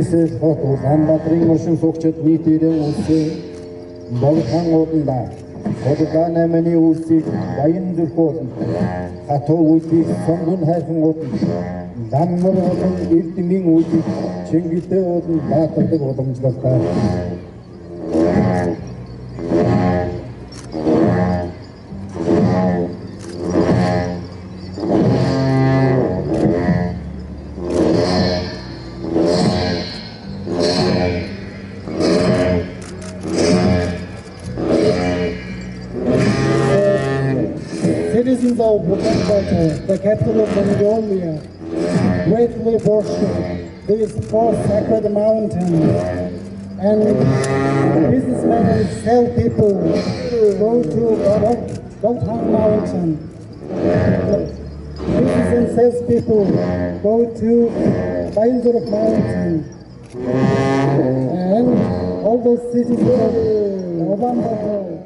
Нийсэл хот Улаанбаатарын оршин суугчид нийтээрээ үлсээ Болгон ууданда Улаан намын үлсийг баян зүрхүүлэн хатуу үлсийг сонгон хайхан ууданд Ламмар ууданд эрдмийн үлсийг Чингисээ ууданд баатардаг уламжлалтай. Citizens of Ulaanbaatar, the capital of Mongolia, gratefully worship this four sacred mountains, and businessmen and salespeople go to Bolthang Mountain. Business and salespeople go to Bayanduruk Mountain, and all those citizens of Ulaanbaatar